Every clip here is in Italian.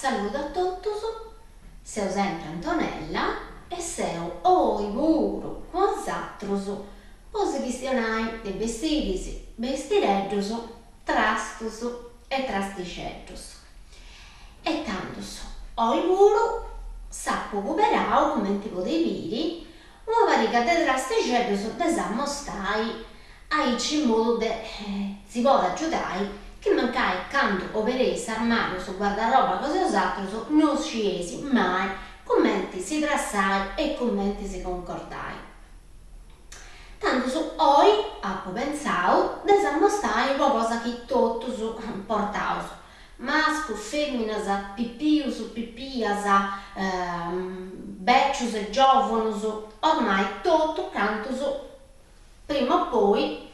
saluto a tutti, sono sempre Antonella e sono oi pure con altri pose questionai di vestiti, vestireggios, trastos e trasticettos. E tanto oi pure sappo recuperare, come ti potevi dire, una varica di trasticettos desamostai aici in modo che si può aiutare che mancai canto operei armadio su guardaroba cose osatro non sciesi mai commenti si trassai e commenti si concordai. Tanto su oi appo pensau desamostai qualcosa che tutto su portaus masco, femminas, pipius, pipias, beccius e giovanus, ormai tutto cantus prima o poi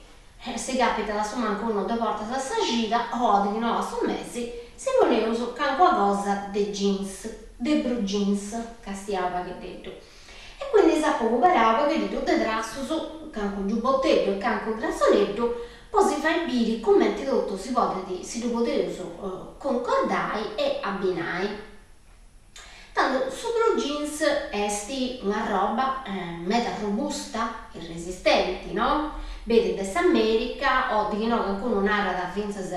se capita da manco uno da porta da sagita o di nuovo su mesi si voleva su qualcosa de jeans, de blue jeans, che stiava che detto. E quindi sappo recuperava che detto de trasso su canco giubbottello e canco grassoletto, poi si fa il biri, commenti tutto si poteva concordare e abbinare. Tanto su blue jeans esti una roba meta robusta e resistente, no? Vedi dell'America o di no qualcuno narra da Vinces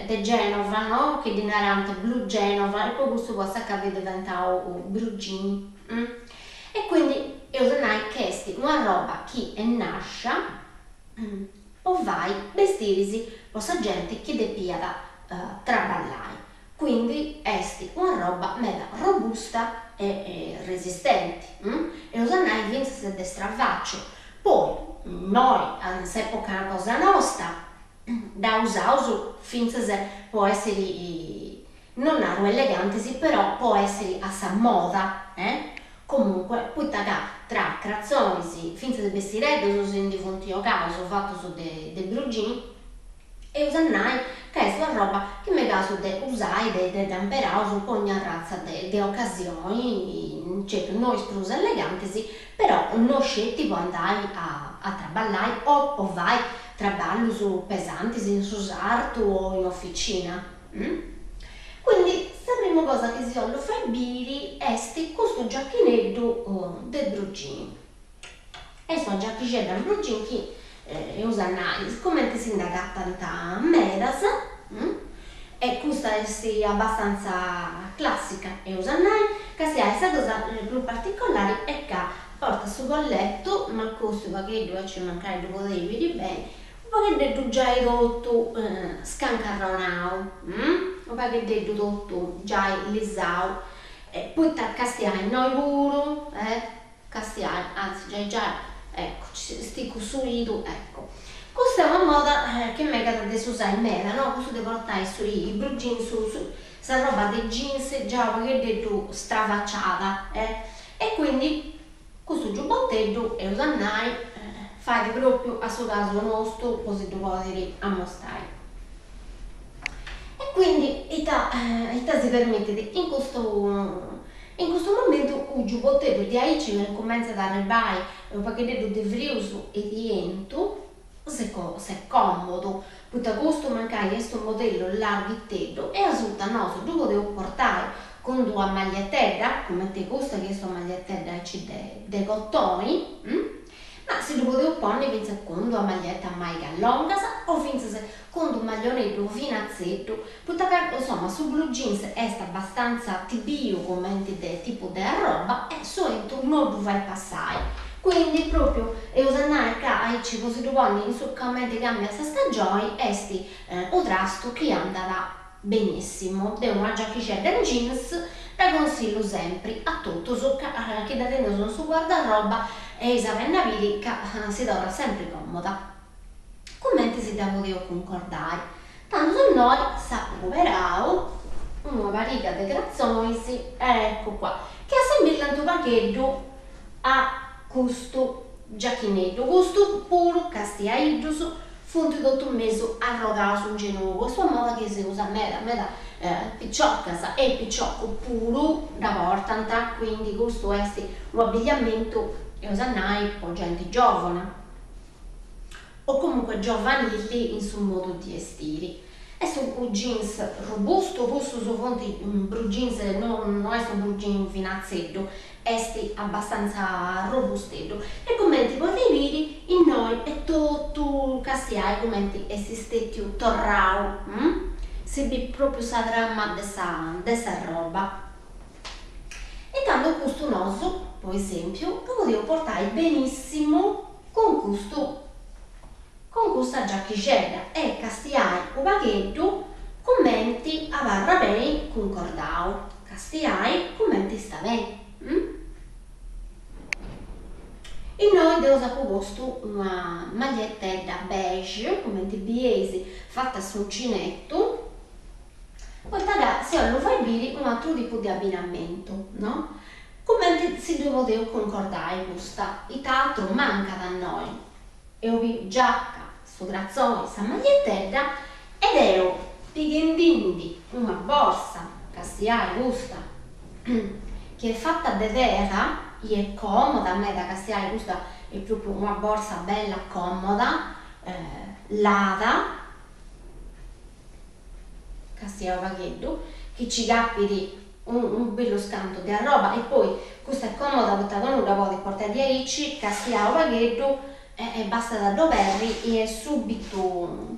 de Genova, no? Che di narrante blu Genova e poi questo può sapere diventare blue jean. E quindi io sonai che una roba che è nascia o vai vestirisi possa gente che depia da traballare. Quindi esti una roba mega robusta e resistente. E usai Vinces de stravaccio. Poi noi, all'epoca una cosa nostra, da usare finze può essere, non ero elegante, sì, però può essere a sa moda, Comunque, poi tra crazzoni, finze di vestiretto, sono di fonti o caso, fatto su de brugini, e usannai che è una roba che mi caso de usai de temperare su ogni razza de occasioni, certo noi sprusa eleganti sì, però non scetti può andare a traballare o vai traballo su pesanti su sarto o in officina. Quindi la prima cosa che si voglio fare biri è questo giacchinetto del brugini. E sto giacchicetta del brugini che usannai, come si indaga tanta medas, e questa è abbastanza classica e usannai, che si ha questa cosa più particolare è che porta su colletto, ma questo pacchetto ci mancare dopo devi vedere bene, un pacchetto già ridotto scancarronato, un pacchetto tutto già lissato, e poi castiai noi pure, castiai, anzi già ecco, sti costruito, ecco. Questa è una moda che mi è di usare in meta, no? Questo di portare sui brugini, questa roba dei jeans già che detto stravacciata, E quindi questo giubbottello e usannai fate proprio a suo caso nostro, così lo potete mostrare. E quindi ita si permette in questo momento un giubbottello di aici che comincia ad arrivare un pacchetto di friuso e di ento se è comodo, perché questo mancare questo modello larghetto e risulta nostro, dopo devo portare con due magliettette, come te costa questa magliettetta dei cottoni, ma se dopo devo porre pensa con due magliette a maglia lunga o pensa con un maglionetto finazzetto, perché insomma su blue jeans è abbastanza tibio come tipo di roba e su ento non lo fai passare. Quindi proprio e usare che ci possono in succamente cambia questa stagione esti un trasto che andrà benissimo. È una giacchetta in jeans, la consiglio sempre a tutti che da tenere sono su guardaroba e sapendo che si trova sempre comoda. Commenti si devo concordare. Tanto noi sappiamo una varica di grazzoni, ecco qua, che assembilla un pacchetto a questo giacchinetto, questo puro castiaidus, funto tutto un mese arrogato in genuino, questa moda che si usa a me picciocca e picciocco puro da portanta, quindi questo è un abbigliamento e usannai per gente giovane o comunque giovanili in suo modo di vestire. è su jeans robusto, questo su fonti blu jeans non è su blu jeans finazzetto, esti abbastanza robusteddo. E commenti potete vedere in noi e tutto castiai commenti esistenti torrao, se vi proprio sa dramma dessa roba. E tanto questo noso, per esempio, lo potevo portare benissimo con questa giacchicella e castiai un paghetto commenti a barra bene concordao. Castiai commenti sta bene. E noi abbiamo proposto una maglietta beige, commenti biesi, fatta su uncinetto. Poi se lo fai bene un altro tipo di abbinamento, no? Commenti si deve concordare questa. Il teatro manca da noi. E ho giacca, sto grazzone, sta magliettetta ed ero pigendindi una borsa, castiai questa, che è fatta de vera, e è comoda, a me da castiai questa è proprio una borsa bella comoda, lada, castiai paghetto, che ci capiti un bello scanto di roba. E poi questa è comoda perché non la puoi portare di ricci, castiai paghetto e basta da doverli e è subito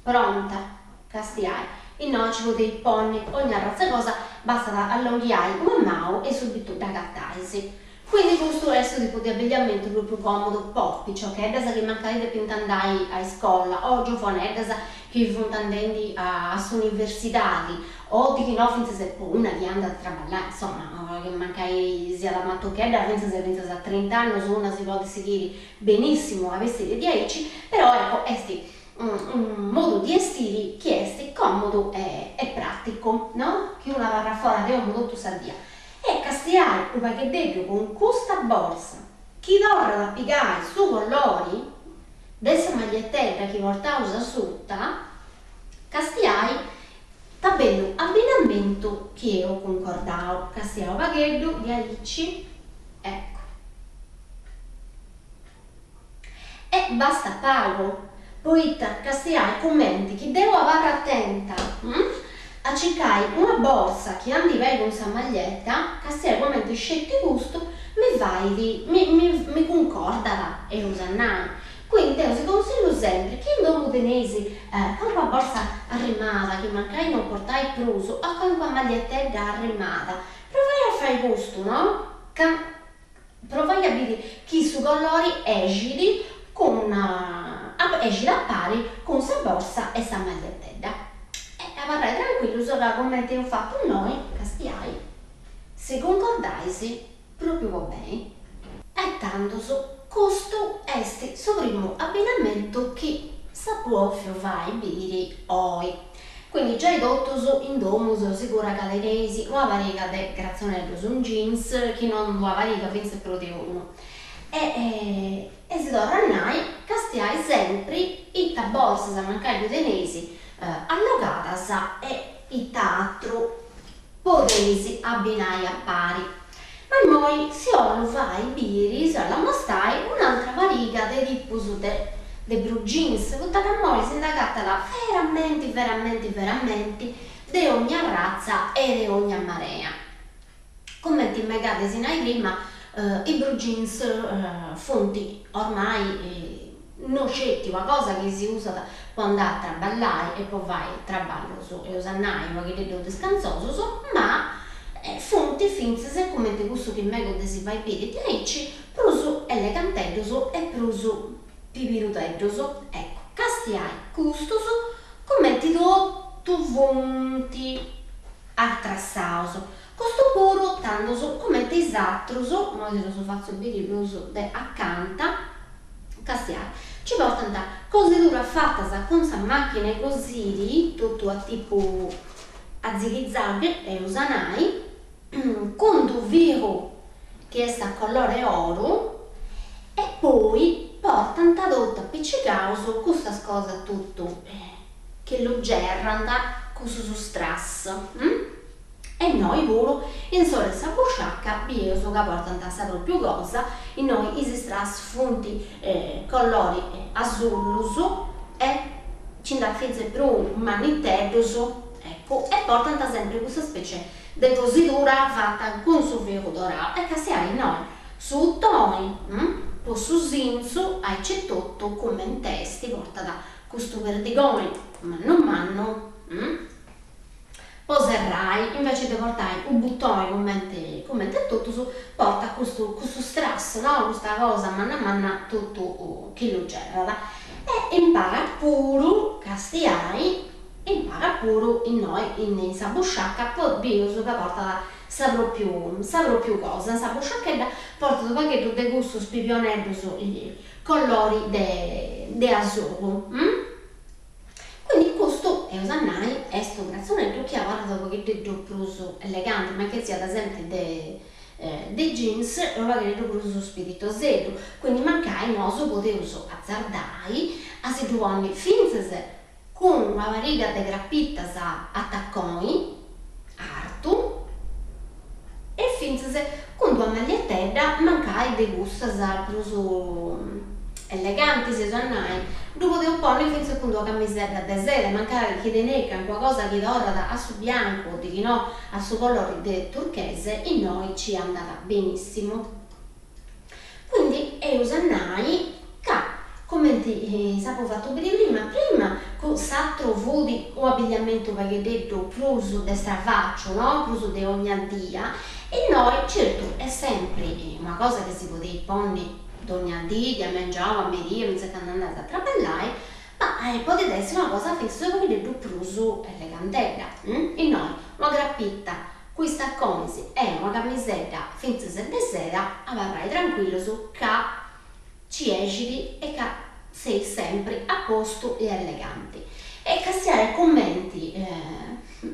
pronta, castiai. E noi ci potete porre ogni razza cosa, basta da allungare un mano e subito da gattaisi. Quindi questo è il tipo di abbigliamento proprio comodo, poppi, ciò che è che magari per andare a scuola, o giovane che vanno andando all'università, o di chi no, finché se una che anda a lavorare, insomma, che magari sia da mattochetta, finché se a 30 anni, su una si può decidere benissimo a vestire 10, però ecco, è un modo di vestire che è comodo e pratico, no? Che una barra fuori di un modo tu sa via. E castiare un pacchetto con questa borsa, chi dovrà da piegare su colori, dessa magliettetta che portavo sotto, castiai tabello abbinamento che io concordavo, castiavo pacchetto di alici, ecco. E basta pago. Poi castiai commenti che devo avere attenta a cercare una borsa che andi vai con questa maglietta, castiai commenti scetti gusto, mi concorda e usannai. Quindi io vi consiglio sempre che non tenesi con una borsa arrimata che magari non portai pruso o con una maglietta arrimata, provai a fare gusto, no? Provai a vedere che su colori esili con esci da pari con questa borsa e questa maglietta. E avrai tranquillo solo come ho fatto noi, castiai. Se concordaisi, proprio va bene. E tanto questo è il suo primo abbinamento che si può fare bene oggi. Quindi già ridotto in domus, sicura caleresi, una variega di grazzonello su un jeans, che non una variega pensa per uno. E si tornai, castiai sempre i borsa da mancare tenesi allogata e il teatro potesi abbinare a pari. Ma noi si lo fai biri, se la mostrai un'altra variga di tipo de blue jeans, tutta che noi si indagata da veramente di ogni razza e di ogni marea. Commenti megati sin ai prima, i blue jeans fonti ormai non scetti, una cosa che si usa quando andare a traballare e poi vai traballo su e usannai, ma che devo descansoso, ma fonti finze se commenti questo che meglio si vai piedi di ricci, pruso eleganteggioso e pruso pipiruteggioso, ecco, castiai gustoso, commenti tutto vonti attrassauso. Questo puro tanto commenti esattroso, noi lo so faccio bere pruso de accanta, castiai. Ci portano da cose dura fatta con questa macchina così, tutto a tipo a zigzag e usanai, con un vero che è a colore oro e poi portano tutta appiccicato con questa cosa tutto che lo gerrano con questo strass. E noi volo in sole sa busciacca io so che portano tanta proprio cosa e noi i strass fonti colori azzurro e cinda finze più maniteddoso, ecco, e portano sempre questa specie di cosidura fatta con su figo dorato, e che si hai noi su toni, con su zinzu, hai c'è tutto come in testi, porta da questo verdigone, manno, poserrai, invece di portare un bottone come tutto su, porta questo strass, no? Questa cosa manna tutto che lo genera e impara pure castiai, impara pure in noi in sa busciacca, poi biuso che porta da saprò più cose, sa busciacchetta porta un pacchetto di gusto spipionello su i colori de azzurro. Quindi questo è usannai è sto grazzonetto che ha dopo che detto pruso elegante, ma che sia ad esempio dei jeans, roba che detto pruso spirito zero. Quindi mancai noso potevo azzardai a si trovare finze con una variga de grappitas a attacconi, artu, e finze con due magliettetta mancai de gustas al pruso eleganti se usannai. Dopo devo porre finze con due camisette da sera, mancare che de neca, qualcosa che ora a su bianco, di no, a su colore de turchese, in noi ci andava benissimo. Quindi è usannai che, come ti sapevo fatto prima, con s'altro vodi o abbigliamento che detto pruso de stravaccio, no? Pruso de ogni dia, e noi certo è sempre una cosa che si poteva porre ogni dia, mangiava, a merire, non si è andata a traballare, ma poteva essere una cosa fissa che detto pruso elegantella. E noi una grappitta, questa comisi e una camisetta finza se de sera, avrai tranquillo su che ci esci e che sei sempre a posto e eleganti. E castiare commenti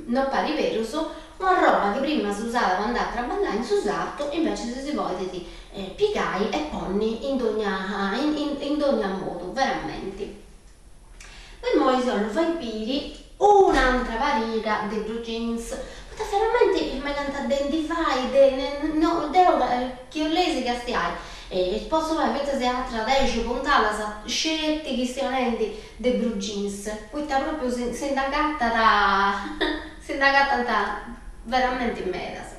non pari vero su una roba che prima si usava quando andava a traballare in susato, invece se si vuole ti piegai e ponni in ogni modo, veramente. Poi noi sono fai piri un'altra variga di blue jeans, ma veramente mi canta identify che io lesi che stai. Posso fare se altra 10 puntate scelte che stiano di blue jeans, questa proprio si indagatta da veramente in medas.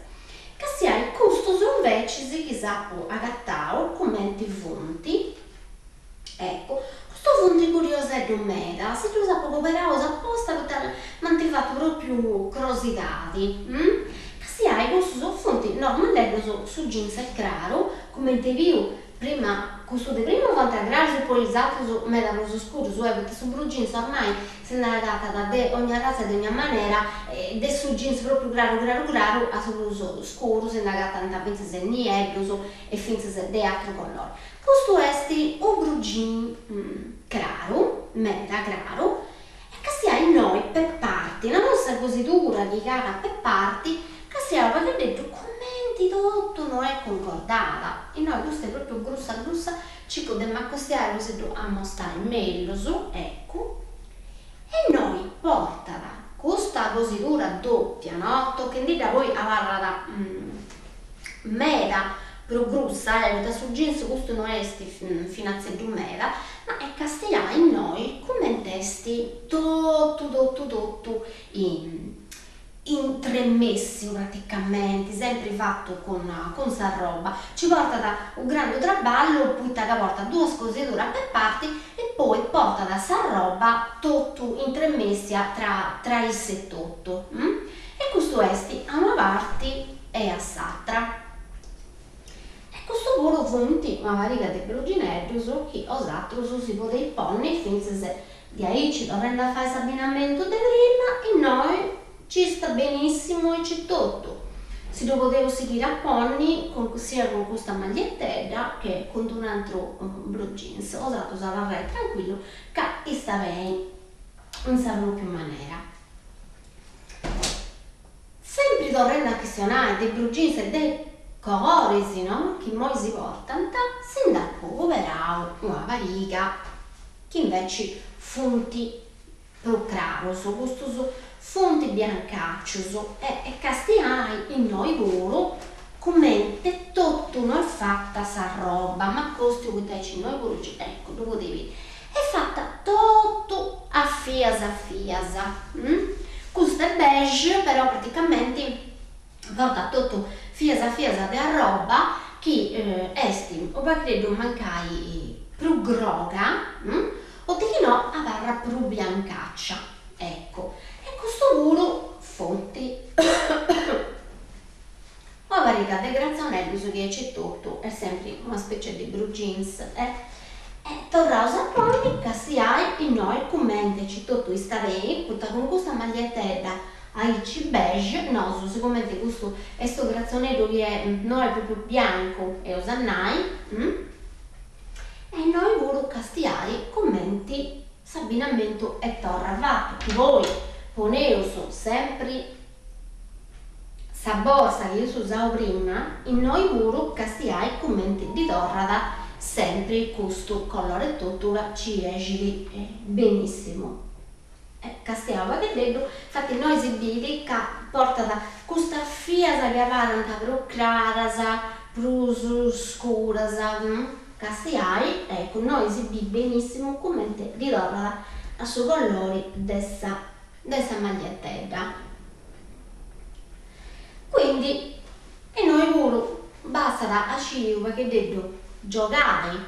Che si ha il costo invece si chissà agattao commenti funti, ecco, questo funti curioso è un meta, si usa poco per cosa apposta per mantenere fatto proprio crositati. Che si ha il costo sono funti normalmente su jeans è chiaro, come ti viu prima, questo di prima 90 gradi e poi l'esatto su meta rosso scuro, perché su blue jeans ormai si è andata da ogni razza di ogni maniera, e su jeans proprio claro, a su scuro si è andata da pensi se niebloso e finse se di altro colore. Questo è un blue jeans claro, meta claro, e che si ha in noi per parti, la nostra cositura di cara per parti, che si ha perché detto commenti tutto non è concordata, e noi questo è proprio grussa, ci potremmo accostare così a mostrare meglio su, ecco, e noi portala questa cositura doppia, no? Tocchendita poi avarra da meta pro grussa, da su jeans questo non è fino a 6 meta, ma è castigliare in noi come testi tutto intremessi praticamente, sempre fatto con sta roba, ci porta da un grande traballo, poi che porta due scositure per parti e poi porta da sta roba tutto intremessi tra il settotto. E questo è a una parte e a s'altra. E questo volo funti una variga di bruginelli su chi osatto si poteva porre finché se di ahí ci dovremmo fare l'abbinamento di prima e noi ci sta benissimo e c'è tutto. Si lo potevo seguire a ponni sia con questa magliettetta che con un altro blue jeans. Osato usava tranquillo che sta bene, non sarà più maniera. Sempre tornando a questionare dei blue jeans e dei colori, no? Che moi si portano, si andà poverao una variga che invece funti pro cravo, su questo fonti biancaccio e castiai in noi volo come tutto non è fatta sa roba, ma costi che te noi volo ecco, dopo devi è fatta tutto a fiasa. Questo è beige, però praticamente porta tutto fiasa di roba che esti o perché credo mancai più groga o di che no a barra più biancaccia, ecco. E questo volo fonte la varietà di grazzonelli su che c'è tutto è sempre una specie di blue jeans torrausa poi che si ha e noi commenti tutto starei con questa maglietta aici beige, no, sicuramente questo è sto grazzonello che non è proprio bianco e osannai e noi voglio castiare commenti s'abbinamento e torra fatto voi poneuso sempre sa borsa che io usavo prima e noi voglio castiare commenti di torra sempre questo colore tutto ci esce benissimo. Castiamo che vedo, infatti noi si vede che porta da questa fiasa che avanti più chiara, più scura, castiai, ecco, noi si vede benissimo come di dorla a suo colore dessa maglietta. Quindi, e noi volo basta da asciuga che vedo giocare,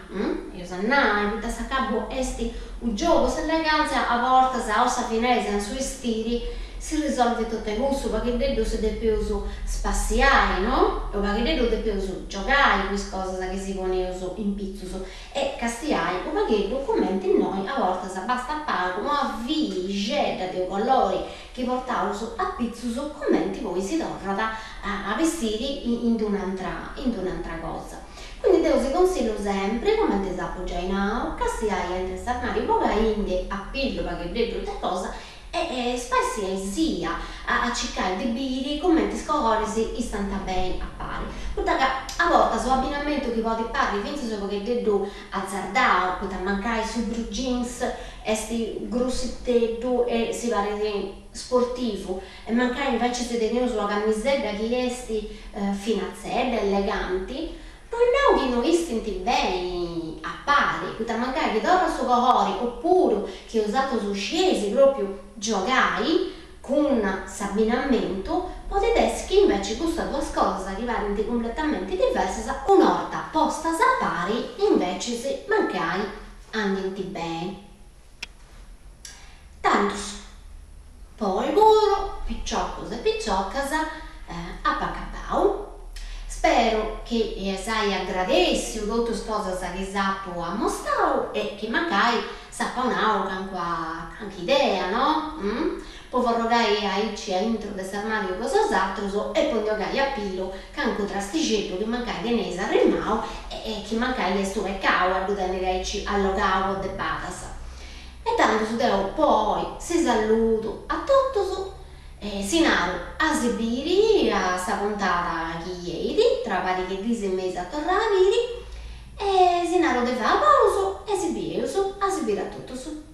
io sanai, tutta sta capo esti un gioco se eleganza a volte se ossa finese sui stili si risolve tutto questo perché dedo si deve uso spaziare, no? O perché dedo deve uso giocare queste cose che si pone uso in pizzo e castiare o perché documenti noi a volte se basta fare come a vigetta di colori che portavo su a pizzo commenti poi si torna a vestire in un'altra cosa. Quindi devo si consiglio sempre, come ti sapevo già in auto, che si ha in stagionari poca inde a pillo perché vedo tutte cose e spesso sia a cercare di bere come ti scori si istanta bene a pari. Perché a volte su abbinamento che poi parli, penso solo che devo azzardare, potete mancare su blue jeans, esti grossetto e si va sportivo e mancare invece se tenere sulla camisetta che esti finazzetta, eleganti. Non che non senti bene a pari, che magari che dormo su colori oppure che usato su scesi proprio giogai con s'abbinamento, potete essere che invece queste due cose arrivano completamente diverse, un'orta posta a pari invece se magari andano bene. Tanto poi volo, picciocas a pacabau. Spero che sai aggradessi tutte le cose che sappo a mostrare e che magari sappiano anche idea, no? Poi vorrei aici a intro del armadio cos'altro e poi magari a pillo che anche trasticetto che magari tenese a rimau e che magari è sto cavo a tenere allogavo de patas. E tanto su devo poi si saluto a tutti sinaro a sibiri a sta puntata che ieri tra vari che dise mesi a tornare a viri e sinaro de fa pauso e sibiri a sibiri a tutti.